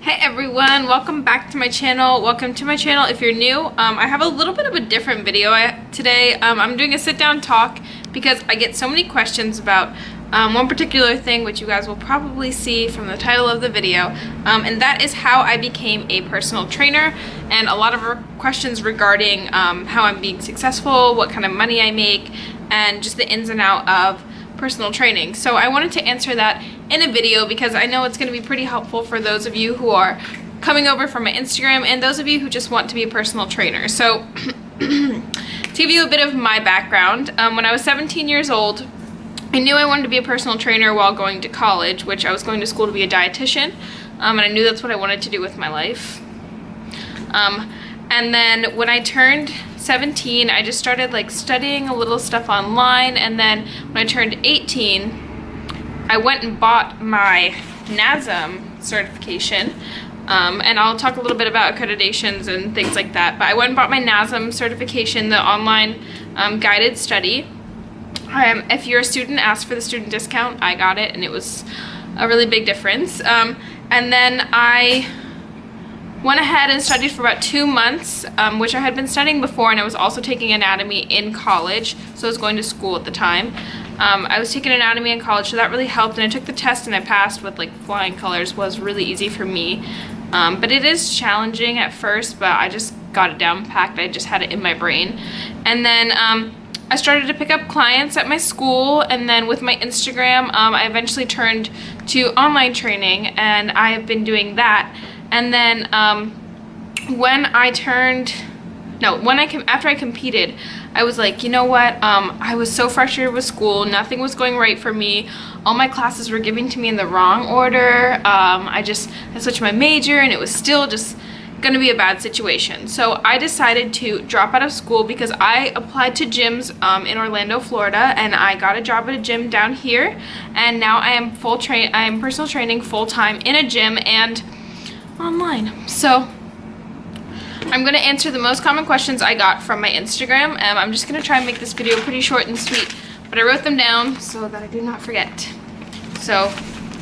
Hey everyone, welcome back to my channel. Welcome to my channel if you're new. I have a little bit of a different video today. I'm doing a sit-down talk because I get so many questions about one particular thing, which you guys will probably see from the title of the video, and that is how I became a personal trainer, and a lot of questions regarding how I'm being successful, what kind of money I make, and just the ins and out of personal training. So I wanted to answer that in a video because I know it's going to be pretty helpful for those of you who are coming over from my Instagram and those of you who just want to be a personal trainer. So to give you a bit of my background, when I was 17 years old, I knew I wanted to be a personal trainer while going to college, which I was going to school to be a dietitian, and I knew that's what I wanted to do with my life. And then when I turned 17, I just started like studying a little stuff online, and then when I turned 18, I went and bought my Nasm certification, and I'll talk a little bit about accreditations and things like that, but I went and bought my Nasm certification, the online guided study. If you're a student, ask for the student discount. I got it, and it was a really big difference. And then I went ahead and studied for about 2 months, which I had been studying before, and I was also taking anatomy in college, so I was going to school at the time. I was taking anatomy in college, so that really helped, and I took the test and I passed with like flying colors. Was really easy for me, but it is challenging at first, but I just got it down packed. I just had it in my brain. And then I started to pick up clients at my school, and then with my Instagram, I eventually turned to online training, and I have been doing that. And then after I competed, I was like, you know what, I was so frustrated with school, nothing was going right for me, all my classes were given to me in the wrong order, I switched my major and it was still just gonna be a bad situation. So I decided to drop out of school because I applied to gyms in Orlando, Florida, and I got a job at a gym down here, and now I am personal training full-time in a gym and online. So I'm going to answer the most common questions I got from my Instagram. I'm just going to try and make this video pretty short and sweet, but I wrote them down so that I do not forget. So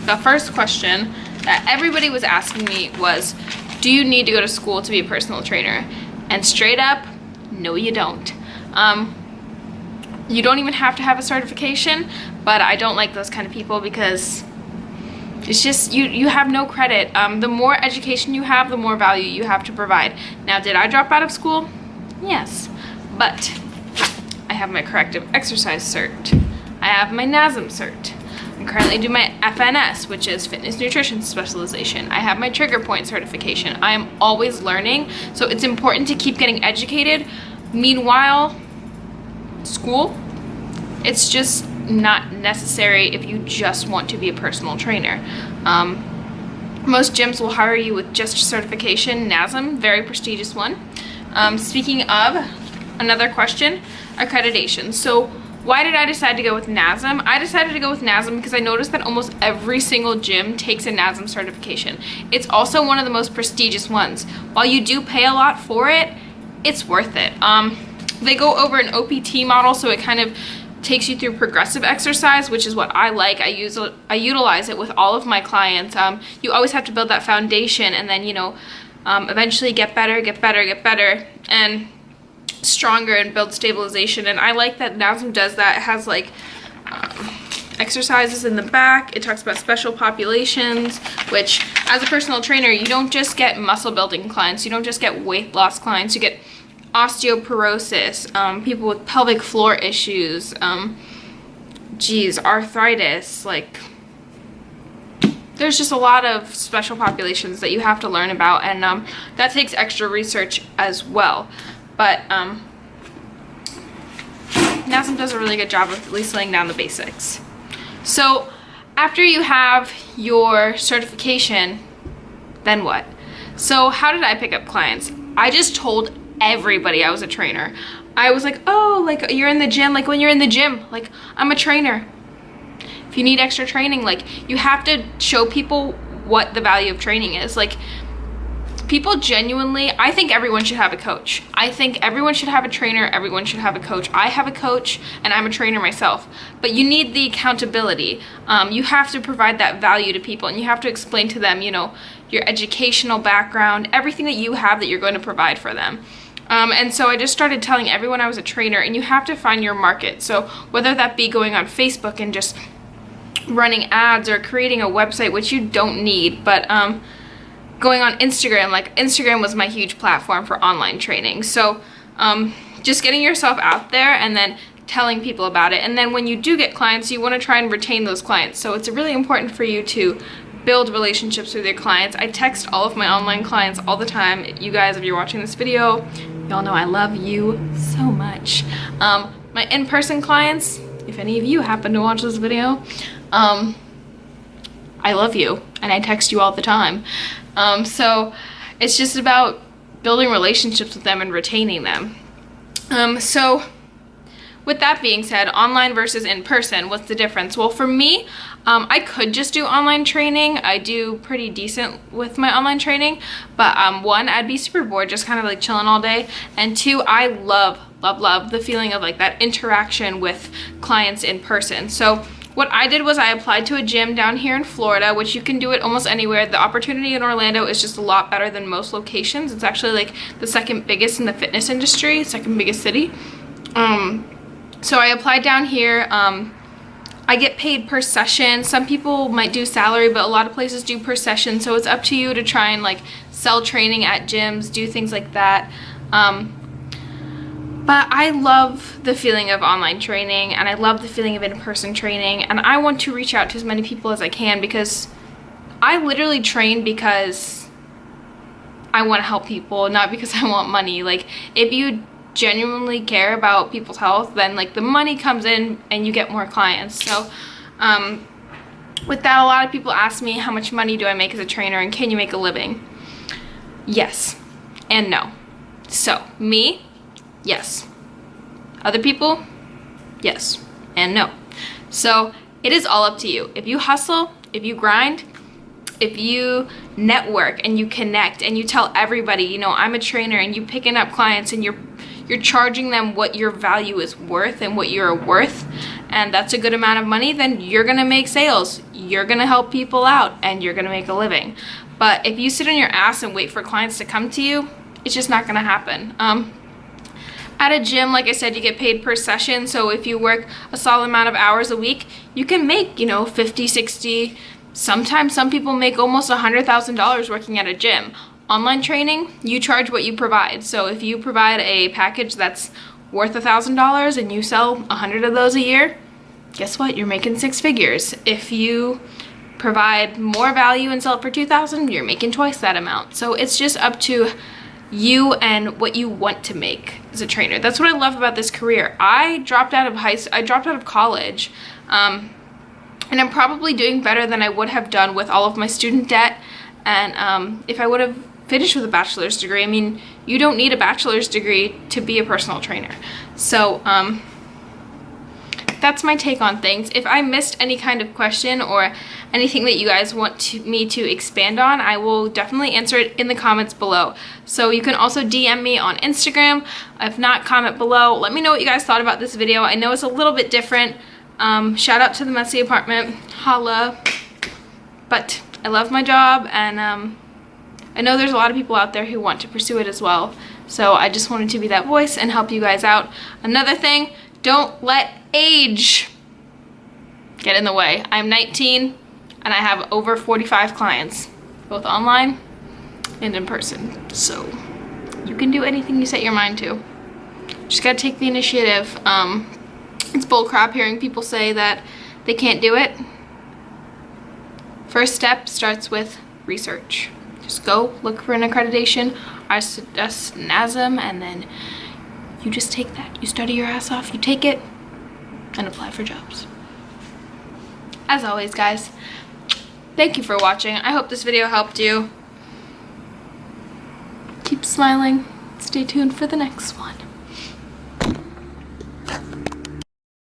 the first question that everybody was asking me was, do you need to go to school to be a personal trainer? And straight up, no you don't. You don't even have to have a certification, but I don't like those kind of people because it's just, you have no credit. The more education you have, the more value you have to provide. Now, did I drop out of school? Yes, but I have my corrective exercise cert. I have my Nasm cert. I'm currently doing my FNS, which is fitness nutrition specialization. I have my trigger point certification. I am always learning, so it's important to keep getting educated. Meanwhile, school, it's just not necessary if you just want to be a personal trainer. Most gyms will hire you with just certification. Nasm, very prestigious one. Speaking of, another question, accreditation. So why did I decide to go with Nasm? I decided to go with Nasm because I noticed that almost every single gym takes a Nasm certification. It's also one of the most prestigious ones. While you do pay a lot for it, it's worth it. They go over an OPT model, so it kind of takes you through progressive exercise, which is what I like. I utilize it with all of my clients. You always have to build that foundation, and then eventually get better, and stronger, and build stabilization. And I like that Nasm does that. It has like exercises in the back. It talks about special populations, which as a personal trainer, you don't just get muscle building clients, you don't just get weight loss clients, you get osteoporosis, people with pelvic floor issues, arthritis, like there's just a lot of special populations that you have to learn about, and that takes extra research as well. But Nasm does a really good job of at least laying down the basics. So after you have your certification, then what? So how did I pick up clients? I just told everybody I was a trainer. I was like, oh, like you're in the gym, like when you're in the gym, like I'm a trainer. If you need extra training, like you have to show people what the value of training is. Like people genuinely, I think everyone should have a coach. I think everyone should have a trainer, everyone should have a coach. I have a coach and I'm a trainer myself, but you need the accountability. You have to provide that value to people, and you have to explain to them, you know, your educational background, everything that you have that you're going to provide for them. And so I just started telling everyone I was a trainer, and you have to find your market. So whether that be going on Facebook and just running ads, or creating a website, which you don't need, but going on Instagram, like Instagram was my huge platform for online training. So just getting yourself out there and then telling people about it. And then when you do get clients, you want to try and retain those clients. So it's really important for you to build relationships with your clients. I text all of my online clients all the time. You guys, if you're watching this video, y'all know I love you so much. My in-person clients, if any of you happen to watch this video, I love you and I text you all the time. So it's just about building relationships with them and retaining them. So with that being said, online versus in person, what's the difference? Well, for me, I could just do online training. I do pretty decent with my online training, but one, I'd be super bored just kind of like chilling all day, and two, I love the feeling of like that interaction with clients in person. So what I did was I applied to a gym down here in Florida, which you can do it almost anywhere. The opportunity in Orlando is just a lot better than most locations. It's actually like the second biggest in the fitness industry, second biggest city. So I applied down here. I get paid per session. Some people might do salary, but a lot of places do per session. So it's up to you to try and like sell training at gyms, do things like that. But I love the feeling of online training, and I love the feeling of in-person training, and I want to reach out to as many people as I can, because I literally train because I want to help people, not because I want money. Like, if you genuinely care about people's health, then like the money comes in and you get more clients. So with that, a lot of people ask me, how much money do I make as a trainer, and can you make a living? Yes and no. So me, yes. Other people, yes and no. So it is all up to you. If you hustle, if you grind, if you network and you connect and you tell everybody, you know, I'm a trainer, and you picking up clients and you're charging them what your value is worth and what you're worth, and that's a good amount of money, then you're gonna make sales, you're gonna help people out, and you're gonna make a living. But if you sit on your ass and wait for clients to come to you, it's just not gonna happen. At a gym, like I said, you get paid per session. So if you work a solid amount of hours a week, you can make, you know, 50, 60, sometimes some people make almost $100,000 working at a gym. Online training, you charge what you provide. So if you provide a package that's worth $1,000 and you sell 100 of those a year, guess what? You're making six figures. If you provide more value and sell it for $2,000, you're making twice that amount. So it's just up to you and what you want to make as a trainer. That's what I love about this career. I dropped out of college, and I'm probably doing better than I would have done with all of my student debt. And if I would have finished with a bachelor's degree, I mean, you don't need a bachelor's degree to be a personal trainer. So that's my take on things. If I missed any kind of question or anything that you guys want me to expand on, I will definitely answer it in the comments below. So you can also DM me on Instagram. If not, comment below. Let me know what you guys thought about this video. I know it's a little bit different. Shout out to the messy apartment. Holla. But I love my job, and I know there's a lot of people out there who want to pursue it as well. So I just wanted to be that voice and help you guys out. Another thing, don't let age get in the way. I'm 19 and I have over 45 clients, both online and in person. So you can do anything you set your mind to. Just gotta take the initiative. It's bullcrap hearing people say that they can't do it. First step starts with research. Just go look for an accreditation. I suggest Nasm, and then you just take that. You study your ass off, you take it, and apply for jobs. As always, guys, thank you for watching. I hope this video helped you. Keep smiling. Stay tuned for the next one.